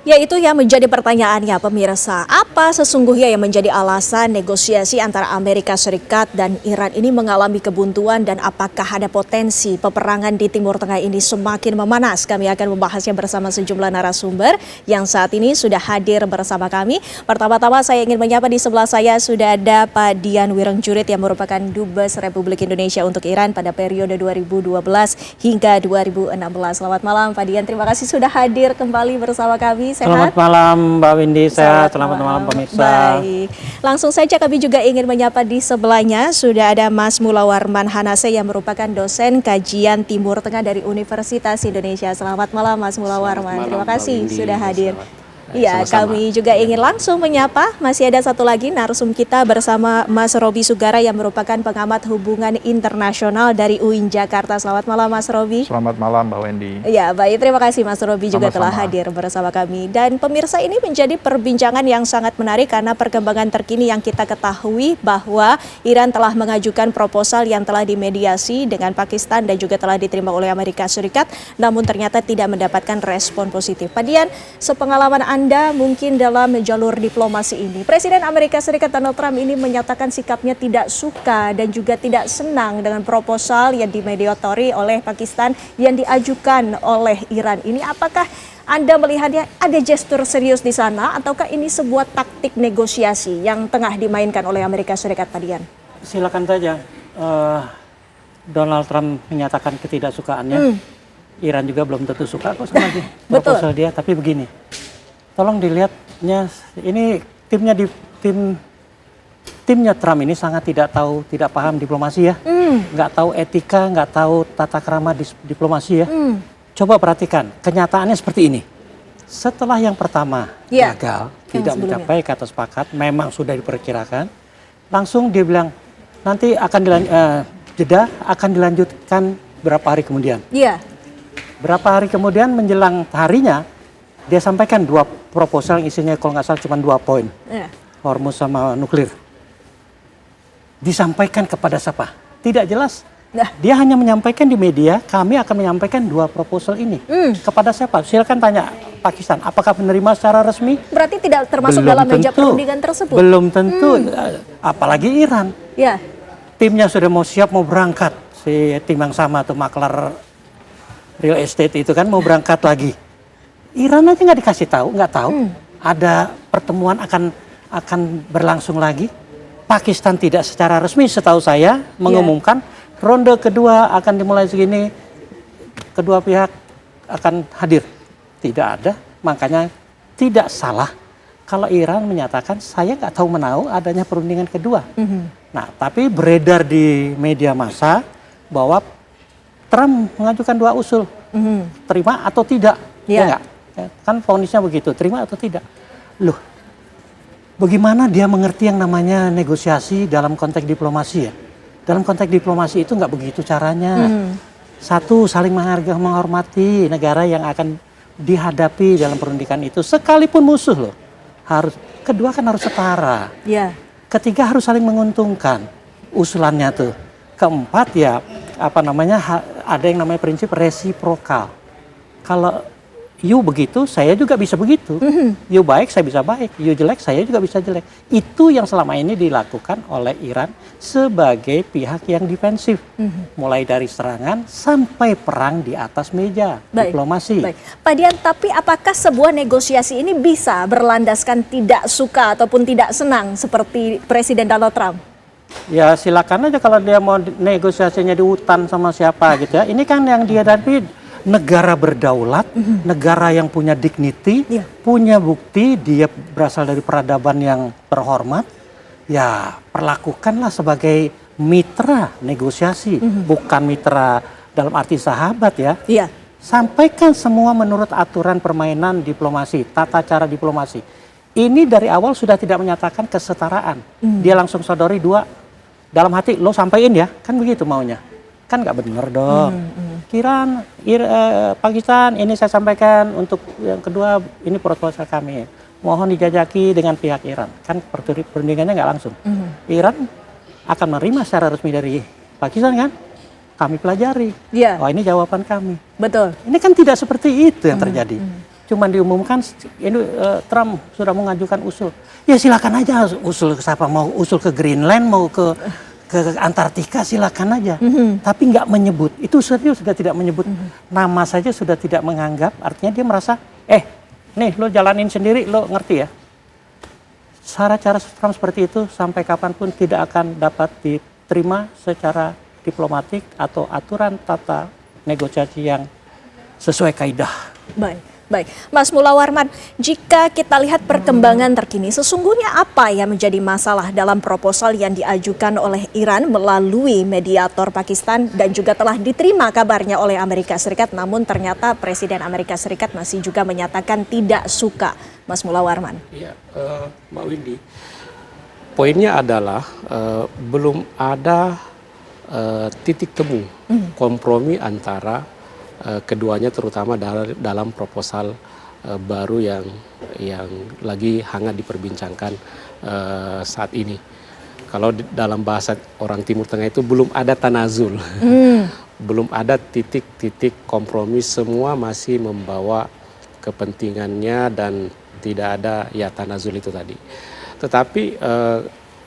Ya, itu yang menjadi pertanyaannya pemirsa. Apa sesungguhnya yang menjadi alasan negosiasi antara Amerika Serikat dan Iran ini mengalami kebuntuan dan apakah ada potensi peperangan di Timur Tengah ini semakin memanas? Kami akan membahasnya bersama sejumlah narasumber yang saat ini sudah hadir bersama kami. Pertama-tama saya ingin menyapa di sebelah saya sudah ada Pak Dian Wirengjurit yang merupakan Dubes Republik Indonesia untuk Iran pada periode 2012 hingga 2016. Selamat malam Pak Dian, terima kasih sudah hadir kembali bersama kami. Sehat? Selamat malam Mbak Windy, sehat. Selamat malam pemirsa. Baik, langsung saja kami juga ingin menyapa di sebelahnya sudah ada Mas Mulawarman Hanase yang merupakan dosen kajian Timur Tengah dari Universitas Indonesia. Selamat malam Mas Mulawarman, terima kasih sudah hadir. Iya, kami juga ingin langsung menyapa, masih ada satu lagi narsum kita bersama Mas Robi Sugara yang merupakan pengamat hubungan internasional dari UIN Jakarta. Selamat malam Mas Robi. Selamat malam Mbak Wendy. Ya, baik, terima kasih Mas Robi juga telah Sama-sama. hadir bersama kami. Dan pemirsa, ini menjadi perbincangan yang sangat menarik karena perkembangan terkini yang kita ketahui bahwa Iran telah mengajukan proposal yang telah dimediasi dengan Pakistan dan juga telah diterima oleh Amerika Serikat, namun ternyata tidak mendapatkan respon positif. Pak Dian, sepengalaman Anda mungkin dalam jalur diplomasi ini, Presiden Amerika Serikat Donald Trump ini menyatakan sikapnya tidak suka dan juga tidak senang dengan proposal yang dimediatori oleh Pakistan yang diajukan oleh Iran. Ini apakah Anda melihatnya ada gestur serius di sana ataukah ini sebuah taktik negosiasi yang tengah dimainkan oleh Amerika Serikat, Pak Dian? Silakan saja. Donald Trump menyatakan ketidaksukaannya. Iran juga belum tentu suka kok sama proposal dia. Tapi begini, tolong dilihatnya, ini timnya Trump ini sangat tidak paham diplomasi ya, nggak tahu etika, nggak tahu tata krama diplomasi ya. Coba perhatikan, kenyataannya seperti ini. Setelah yang pertama gagal, tidak mencapai kata sepakat, memang sudah diperkirakan, langsung dia bilang nanti akan jeda akan dilanjutkan berapa hari kemudian. Iya. Berapa hari kemudian menjelang harinya, dia sampaikan dua proposal yang isinya kalau nggak salah cuma 2 poin. Hormuz sama nuklir. Disampaikan kepada siapa? Tidak jelas. Dia hanya menyampaikan di media, kami akan menyampaikan 2 proposal ini. Kepada siapa? Silakan tanya Pakistan, apakah menerima secara resmi? Berarti tidak termasuk dalam meja perundingan tersebut? Belum tentu, apalagi Iran. Ya. Timnya sudah mau siap, mau berangkat. Si tim yang sama tuh maklar real estate itu kan mau berangkat lagi. Iran aja nggak dikasih tahu, nggak tahu ada pertemuan akan berlangsung lagi. Pakistan tidak secara resmi setahu saya mengumumkan ronde kedua akan dimulai segini, kedua pihak akan hadir. Tidak ada, makanya tidak salah kalau Iran menyatakan saya nggak tahu menahu adanya perundingan kedua. Nah, tapi beredar di media massa bahwa Trump mengajukan 2 usul, terima atau tidak, ya enggak? Kan vonisnya begitu, terima atau tidak. Loh, bagaimana dia mengerti yang namanya negosiasi dalam konteks diplomasi ya? Dalam konteks diplomasi itu nggak begitu caranya. Satu, saling menghargai, menghormati negara yang akan dihadapi dalam perundingan itu, sekalipun musuh loh. Kedua kan harus setara. Ketiga harus saling menguntungkan usulannya tuh. Keempat ya ada yang namanya prinsip resiprokal. Kalau you begitu, saya juga bisa begitu. You baik, saya bisa baik. You jelek, saya juga bisa jelek. Itu yang selama ini dilakukan oleh Iran sebagai pihak yang defensif. Mulai dari serangan sampai perang di atas meja diplomasi. Pak Dian, tapi apakah sebuah negosiasi ini bisa berlandaskan tidak suka ataupun tidak senang seperti Presiden Donald Trump? Ya silakan aja kalau dia mau negosiasinya di hutan sama siapa gitu ya. Ini kan yang dihadapi negara berdaulat, negara yang punya dignity, punya bukti, dia berasal dari peradaban yang terhormat. Ya perlakukanlah sebagai mitra negosiasi, bukan mitra dalam arti sahabat ya. Sampaikan semua menurut aturan permainan diplomasi, tata cara diplomasi. Ini dari awal sudah tidak menyatakan kesetaraan. Dia langsung sodori 2. Dalam hati, lo sampein ya, kan begitu maunya. Kan nggak bener dong. Pakistan, ini saya sampaikan untuk yang kedua, ini proposal kami. Mohon dijajaki dengan pihak Iran. Kan perundingannya nggak langsung. Iran akan menerima secara resmi dari Pakistan kan? Kami pelajari. Oh ini jawaban kami. Betul. Ini kan tidak seperti itu yang terjadi. cuma diumumkan ini Trump sudah mengajukan usul. Ya silakan aja usul ke siapa, mau usul ke Greenland, mau ke Antartika, silakan aja. Tapi nggak menyebut, itu serius sudah tidak menyebut. Nama saja sudah tidak menganggap, artinya dia merasa, nih lo jalanin sendiri, lo ngerti ya. Cara Trump seperti itu sampai kapanpun tidak akan dapat diterima secara diplomatik atau aturan tata negosiasi yang sesuai kaidah. Baik. Mas Mula Warman, jika kita lihat perkembangan terkini, sesungguhnya apa yang menjadi masalah dalam proposal yang diajukan oleh Iran melalui mediator Pakistan dan juga telah diterima kabarnya oleh Amerika Serikat, namun ternyata Presiden Amerika Serikat masih juga menyatakan tidak suka. Mas Mula Warman. Ya, Mbak Windy, poinnya adalah belum ada titik temu kompromi antara keduanya, terutama dalam proposal baru yang lagi hangat diperbincangkan saat ini. Kalau dalam bahasa orang Timur Tengah itu belum ada tanazul, belum ada titik-titik kompromi, semua masih membawa kepentingannya dan tidak ada ya tanazul itu tadi. Tetapi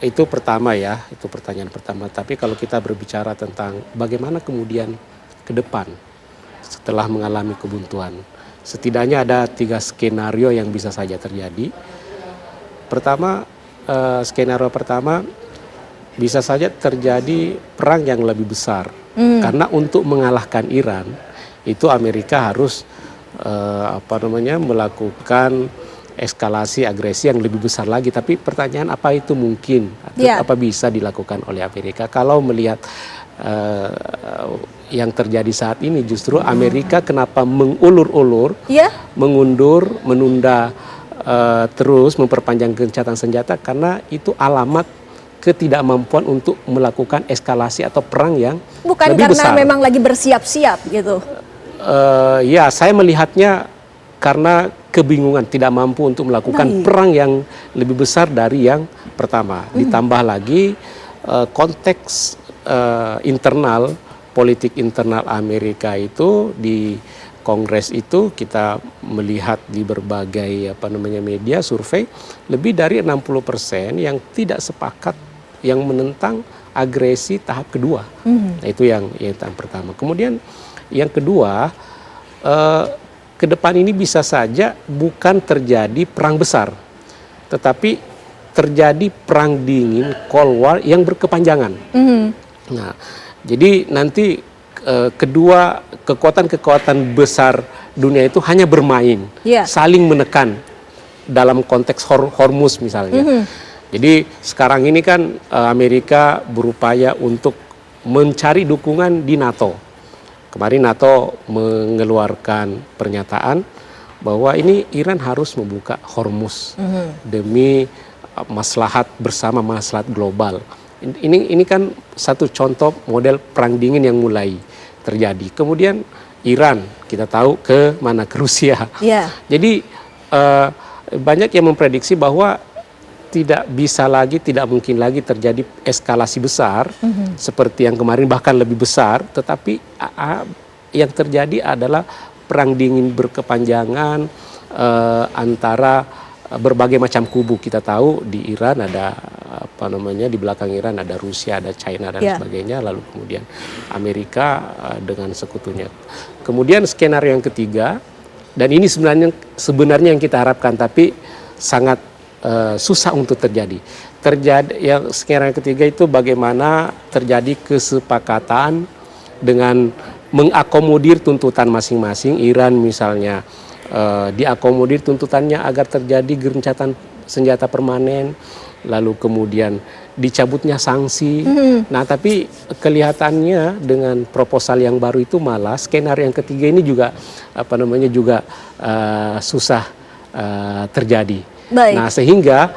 itu pertama ya, itu pertanyaan pertama. Tapi kalau kita berbicara tentang bagaimana kemudian ke depan setelah mengalami kebuntuan, setidaknya ada 3 skenario yang bisa saja terjadi. Pertama, skenario pertama bisa saja terjadi perang yang lebih besar, karena untuk mengalahkan Iran itu Amerika harus melakukan eskalasi agresi yang lebih besar lagi. Tapi pertanyaan, apa itu mungkin atau apa bisa dilakukan oleh Amerika kalau melihat yang terjadi saat ini? Justru Amerika kenapa mengulur-ulur, mengundur, menunda terus memperpanjang gencatan senjata, karena itu alamat ketidakmampuan untuk melakukan eskalasi atau perang yang lebih besar. Bukan karena memang lagi bersiap-siap gitu. Ya, saya melihatnya karena kebingungan, tidak mampu untuk melakukan perang yang lebih besar dari yang pertama. Ditambah lagi konteks internal, politik internal Amerika itu di Kongres itu kita melihat di berbagai media survei, lebih dari 60% yang tidak sepakat, yang menentang agresi tahap kedua. Nah, itu yang tahap pertama. Kemudian yang kedua, ke depan ini bisa saja bukan terjadi perang besar, tetapi terjadi perang dingin, Cold War yang berkepanjangan. Nah, jadi nanti kedua kekuatan-kekuatan besar dunia itu hanya bermain, saling menekan dalam konteks Hormuz misalnya. Jadi sekarang ini kan Amerika berupaya untuk mencari dukungan di NATO. Kemarin NATO mengeluarkan pernyataan bahwa ini Iran harus membuka Hormuz demi maslahat bersama, maslahat global. Ini kan satu contoh model perang dingin yang mulai terjadi. Kemudian Iran kita tahu ke mana, ke Rusia. Jadi banyak yang memprediksi bahwa tidak mungkin lagi terjadi eskalasi besar seperti yang kemarin, bahkan lebih besar. Tetapi yang terjadi adalah perang dingin berkepanjangan antara berbagai macam kubu. Kita tahu di Iran ada di belakang Iran ada Rusia, ada China dan sebagainya, lalu kemudian Amerika dengan sekutunya. Kemudian skenario yang ketiga, dan ini sebenarnya yang kita harapkan tapi sangat susah untuk terjadi. Yang skenario yang ketiga itu bagaimana terjadi kesepakatan dengan mengakomodir tuntutan masing-masing. Iran misalnya diakomodir tuntutannya agar terjadi gencatan senjata permanen, lalu kemudian dicabutnya sanksi. Nah, tapi kelihatannya dengan proposal yang baru itu malah skenario yang ketiga ini juga susah terjadi. Nah, sehingga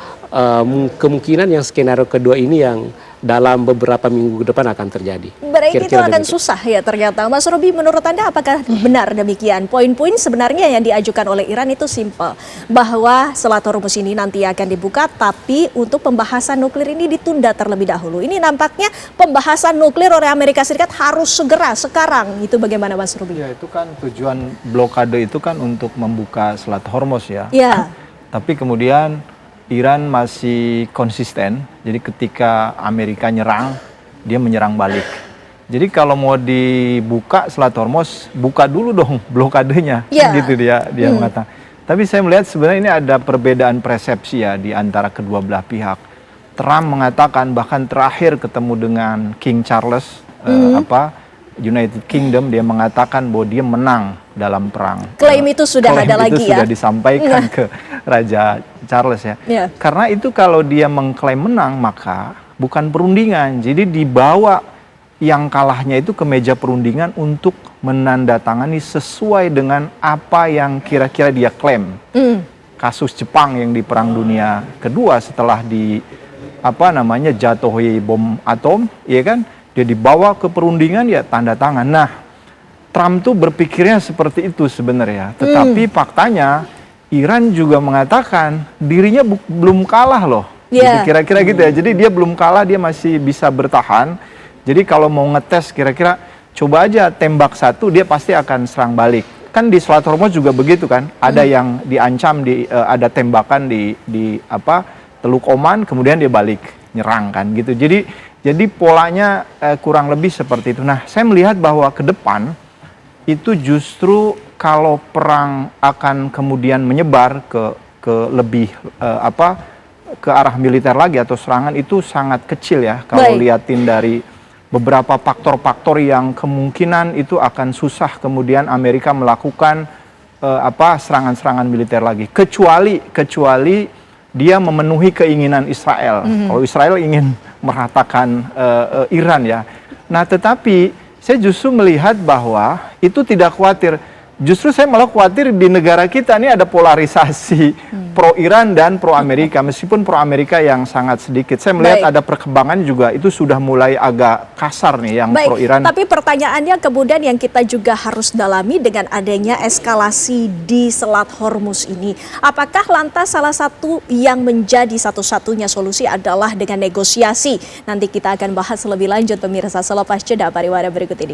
kemungkinan yang skenario kedua ini yang dalam beberapa minggu ke depan akan terjadi. Berarti itu Kira-kira akan demikian. susah ya ternyata. Mas Robi, menurut Anda apakah benar demikian? Poin-poin sebenarnya yang diajukan oleh Iran itu simpel. Bahwa Selat Hormuz ini nanti akan dibuka, tapi untuk pembahasan nuklir ini ditunda terlebih dahulu. Ini nampaknya pembahasan nuklir oleh Amerika Serikat harus segera, sekarang. Itu bagaimana Mas Robi? Ya, itu kan tujuan blokade itu kan untuk membuka Selat Hormuz ya. Ya. Tapi kemudian Iran masih konsisten, jadi ketika Amerika nyerang, dia menyerang balik. Jadi kalau mau dibuka Selat Hormuz, buka dulu dong blokadenya, Ya. gitu dia mengatakan. Tapi saya melihat sebenarnya ini ada perbedaan persepsi ya di antara kedua belah pihak. Trump mengatakan bahkan terakhir ketemu dengan King Charles, United Kingdom, dia mengatakan bahwa dia menang dalam perang. Klaim itu sudah Klaim ada itu lagi ya? sudah disampaikan ke Raja Charles ya. Ya. Karena itu kalau dia mengklaim menang maka bukan perundingan. Jadi dibawa yang kalahnya itu ke meja perundingan untuk menandatangani sesuai dengan apa yang kira-kira dia klaim. Kasus Jepang yang di Perang Dunia Kedua setelah jatuhi bom atom, ya kan? Dia dibawa ke perundingan ya tanda tangan. Nah, Trump tuh berpikirnya seperti itu sebenarnya. Tetapi faktanya Iran juga mengatakan dirinya belum kalah loh. Yeah. Gitu, kira-kira gitu ya. Jadi dia belum kalah, dia masih bisa bertahan. Jadi kalau mau ngetes kira-kira coba aja tembak satu, dia pasti akan serang balik. Kan di Selat Hormuz juga begitu kan. Ada yang diancam ada tembakan di Teluk Oman, kemudian dia balik nyerang kan gitu. Jadi polanya kurang lebih seperti itu. Nah, saya melihat bahwa ke depan itu justru kalau perang akan kemudian menyebar ke lebih ke arah militer lagi atau serangan itu sangat kecil ya kalau liatin dari beberapa faktor-faktor yang kemungkinan itu akan susah kemudian Amerika melakukan serangan-serangan militer lagi kecuali dia memenuhi keinginan Israel. Kalau Israel ingin meratakan Iran ya. Nah, tetapi saya justru melihat bahwa itu tidak khawatir. Justru saya malah khawatir di negara kita ini ada polarisasi pro Iran dan pro Amerika. Meskipun pro Amerika yang sangat sedikit. Saya melihat ada perkembangan juga itu sudah mulai agak kasar nih yang pro Iran. Tapi pertanyaannya kemudian yang kita juga harus dalami dengan adanya eskalasi di Selat Hormuz ini. Apakah lantas salah satu yang menjadi satu-satunya solusi adalah dengan negosiasi? Nanti kita akan bahas lebih lanjut pemirsa selepas jeda pariwara berikut ini.